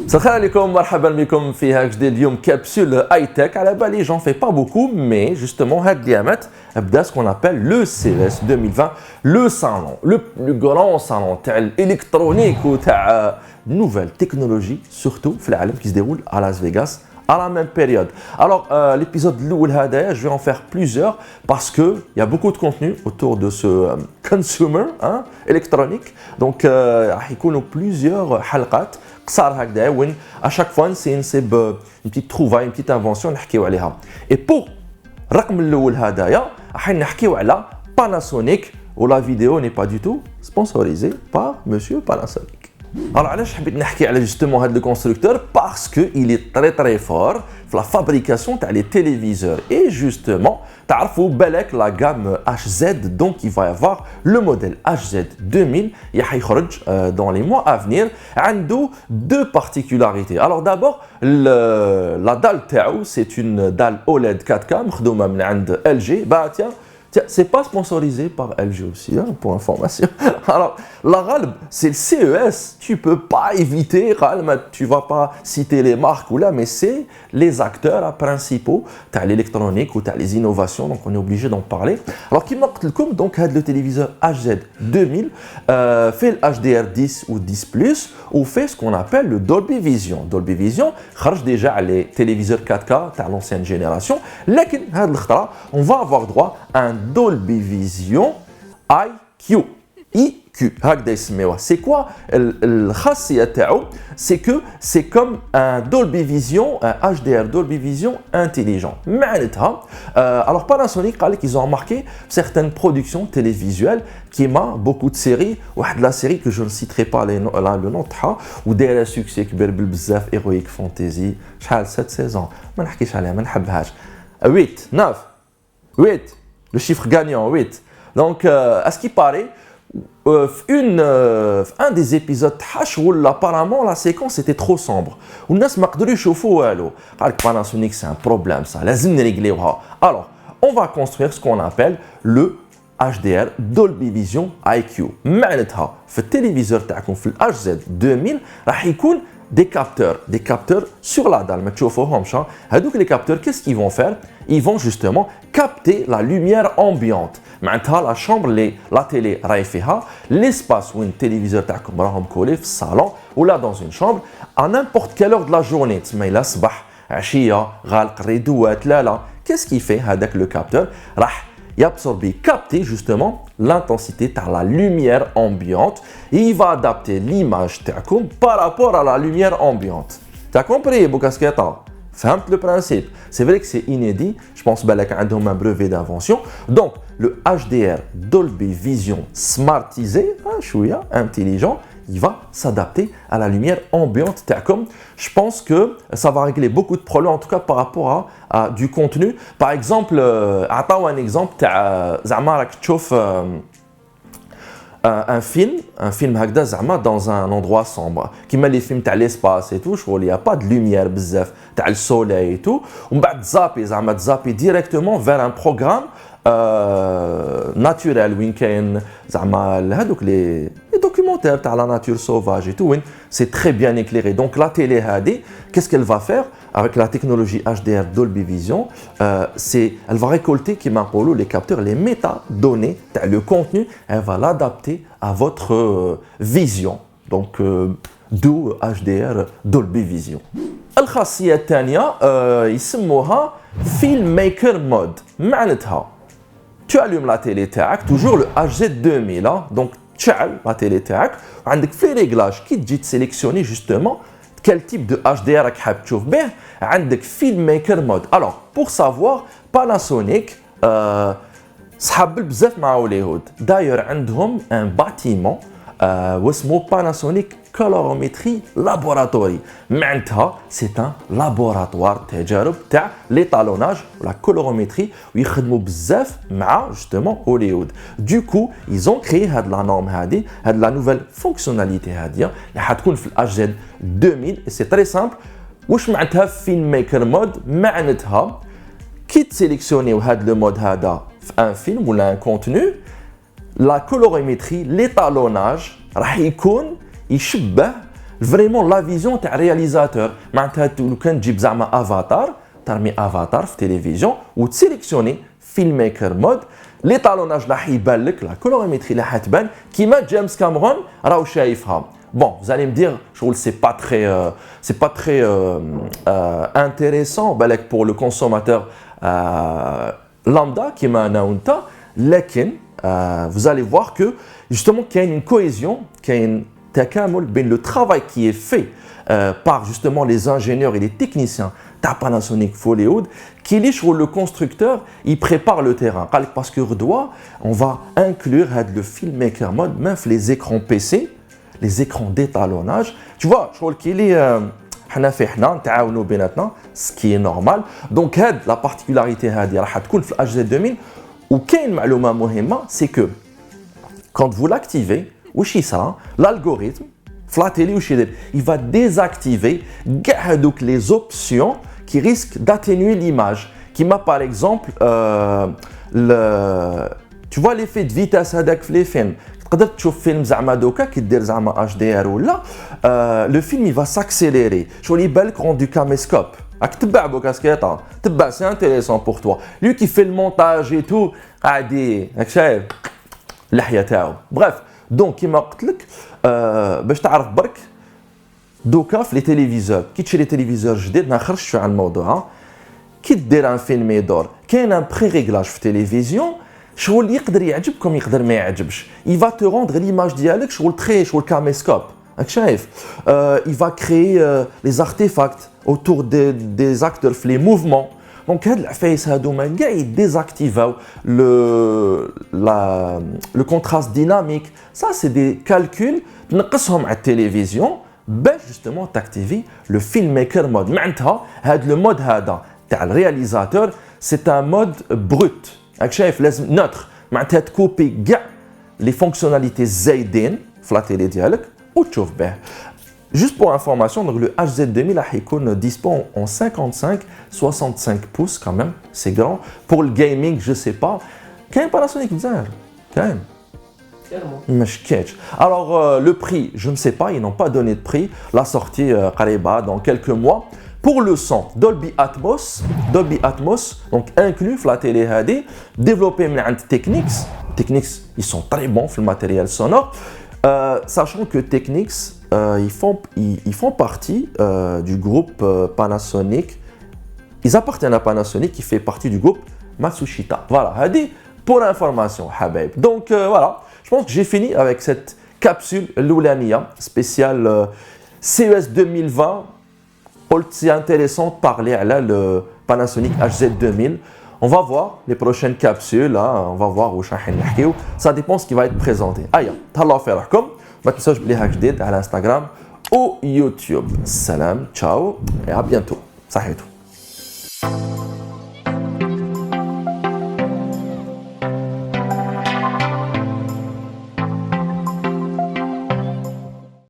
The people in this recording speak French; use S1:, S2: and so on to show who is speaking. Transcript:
S1: Salam alaikum, marhaban bikum fi hajdi اليوم capsule high-tech. À la base, j'en fais pas beaucoup, mais justement, had diamet, abda ce qu'on appelle le CES 2020, le salon, le plus grand salon électronique ou nouvelles technologies, surtout qui se déroule à Las Vegas à la même période. Alors, l'épisode Loul Hadaya, je vais en faire plusieurs parce qu'il y a beaucoup de contenu autour de ce consumer électronique. Donc, il y a plusieurs halqat. À chaque fois, c'est une petite trouvaille, une petite invention. Et pour رقم الأول هدايا راح نحكيو على Panasonic où la vidéo n'est pas du tout sponsorisée par Monsieur Panasonic. Alors علاش حبيت نحكي على justement هذا le constructeur parce que il est très fort في la fabrication تاع les téléviseurs et justement تعرفوا بالك la gamme HZ donc il va y avoir le modèle HZ 2000 qui va يخرج dans les mois à venir عنده deux particularités. Alors d'abord la dalle تاعو c'est une dalle OLED 4K مخدومه من عند LG. Bah tiens, c'est pas sponsorisé par LG aussi, pour information. Alors, la Galb, c'est le CES. Tu peux pas éviter, tu vas pas citer les marques ou là, mais c'est les acteurs principaux. Tu as l'électronique ou tu as les innovations, donc on est obligé d'en parler. Alors, qui marque le com, donc, le téléviseur HZ 2000, fait le HDR10 ou 10+, ou fait ce qu'on appelle le Dolby Vision. Dolby Vision, charge déjà les téléviseurs 4K, tu as l'ancienne génération. Lakin, on va avoir droit à un Dolby Vision IQ. C'est quoi le khassia تاعو? C'est que c'est comme un Dolby Vision, un HDR Dolby Vision intelligent. Alors Panasonic ils ont remarqué certaines productions télévisuelles qui m'a beaucoup de séries. واحد la série que je ne citerai pas le nom تاعها ودايره succès كبير بزاف Heroic Fantasy شحال 7 saisons ما نحكيش عليها ما نحبهاش 8 9 8 le chiffre gagnant 8. Donc à ce qui paraît un des épisodes apparemment la séquence était trop sombre. Panasonic c'est un problème ça. Alors on va construire ce qu'on appelle le HDR Dolby Vision IQ. معناتها في التلفزيون تاعكم في HZ 2000 راح يكون des capteurs sur la dalle. Les capteurs, qu'est-ce qu'ils vont faire? Ils vont justement capter la lumière ambiante. Maintenant, la chambre, la télé, l'espace où un téléviseur est collé, le salon, ou là dans une chambre, à n'importe quelle heure de la journée. Qu'est-ce qu'il fait avec le capteur? Il absorbe, capter justement l'intensité de la lumière ambiante et il va adapter l'image par rapport à la lumière ambiante. Tu as compris, Boukasketa? Fahmt le principe. C'est vrai que c'est inédit. Je pense qu'il y a un brevet d'invention. Donc, le HDR Dolby Vision smartisé, intelligent, il va s'adapter à la lumière ambiante. Je pense que ça va régler beaucoup de problèmes, en tout cas par rapport à du contenu. Par exemple, un exemple, un film dans un endroit sombre, qui met les films de l'espace et tout, il n'y a pas de lumière, le soleil et tout. On va zapper directement vers un programme naturel, les documentaires de la nature sauvage et tout, c'est très bien éclairé. Donc la télé HD, qu'est-ce qu'elle va faire avec la technologie HDR Dolby Vision? Elle va récolter les capteurs, les métadonnées, le contenu, elle va l'adapter à votre vision. Donc d'où HDR Dolby Vision. الخاصية الثانية يسموها Filmmaker Mode. معناتها tu allumes la télé تاعك toujours le HZ 2000 donc تشعل la télé تاعك وعندك في réglages qui تجي sélectionner justement quel type de HDR راك حاب تشوف به عندك Filmmaker Mode. Alors pour savoir Panasonic صحاب بزاف مع هوليوود d'ailleurs عندهم un bâtiment واسمه Panasonic Colorimetry Laboratory. معناتها c'est un laboratoire تجارب تاع l'étalonnage la colorimétrie ويخدموا بزاف مع justement Hollywood. Du coup, ils ont créé la norme la nouvelle fonctionnalité اللي حتكون في HZ 2000 et c'est très simple. واش معناتها Filmmaker Mode؟ معناتها كي تسيليكسيونيو هذا le mode هذا في un film ou un contenu, la colorimétrie, l'étalonnage راح يكون يشبه vraiment la vision تاع réalisateur. معناتها لو كان تجيب زعما افاتار ترمي افاتار في تلفزيون وتسيليكسيوني فيلم ميكر مود ليطالوناج راح يبان لك لا كولوريمتري راح تبان كيما جيمس كاميرون راهو شايفها. Bon, vous allez me dire, c'est pas très intéressant pour le consommateur lambda qui m'a naunta, mais vous allez voir que justement qu'il y a une cohésion, qu'il y a une takamul ben le travail qui est fait par justement les ingénieurs et les techniciens de Panasonic Hollywood, qui est sur le constructeur, il prépare le terrain. Parce que on va inclure le filmmaker mode, même les écrans PC, les écrans d'étalonnage. Tu vois, je crois qu'il est ce qui est normal. Donc, la particularité de HZ 2000, ou c'est que quand vous l'activez, l'algorithme, il va désactiver les options qui risquent d'atténuer l'image. Qui m'a par exemple, tu vois l'effet de vitesse avec les films. تقدر تشوف فيلم زعما دوكا كي دير زعما اش دي ار ولا لو فيلم يفا ساكسيليري شغل يبان لك روندو كاميسكوب راك تبع بوكاسكيطه تبع سي انتريسون بور توا لو كي في المونتاج اي تو عادي راك شايف اللحيه تاعو بريف دونك كيما قلت لك باش تعرف برك دوكا في لي تيليفزيور كي تشري تيليفزيور جديد ما خرجتش على الموضوع كي دير ان فيلم يدور كاين ان بري ريغلاج في التلفزيون شغل يقدر يعجبكم يقدر ما يعجبش il va te rendre l'image ديالك شغل تري شغل كاميسكوب راك شايف il va créer les artefacts autour des acteurs في les mouvements دونك هاد العفايس هادوما كاع يديزاكتيفاو le contraste dynamique ça c'est des calculs تنقصهم على التلفزيون باش justement t'activer le filmmaker mode معناتها هاد le mode هذا تاع الرياليزاتور c'est un mode brut راك شايف لازم نوتر معناتها تكوبي كاع لي فونكسيوناليتي زايدين في لا تيلي ديالك وتشوف به. Juste pour information, donc le HZ 2000 راح يكون dispo en 65 pouces quand même, c'est grand. Pour le gaming, je sais pas. كاين Panasonic بزاف كاين مش كاينش. Alors le prix, je ne sais pas, ils n'ont pas donné de prix. La sortie قريبة dans quelques mois. Pour le son, Dolby Atmos, donc inclus dans la télé HD, développé par Technics. Technics, ils sont très bons dans le matériel sonore. Sachant que Technics, ils font partie du groupe Panasonic. Ils appartiennent à Panasonic, qui fait partie du groupe Matsushita. Voilà, Hadi, pour l'information, Habaib. Donc voilà, je pense que j'ai fini avec cette capsule Loulania spéciale CES 2020. C'est intéressant de parler à le Panasonic HZ 2000. On va voir les prochaines capsules, là, on va voir où ça dépend de ce qui va être présenté. Aïe, t'allah faire comme, ma message à l'Instagram ou YouTube. Salam, ciao et à bientôt. Sahitou.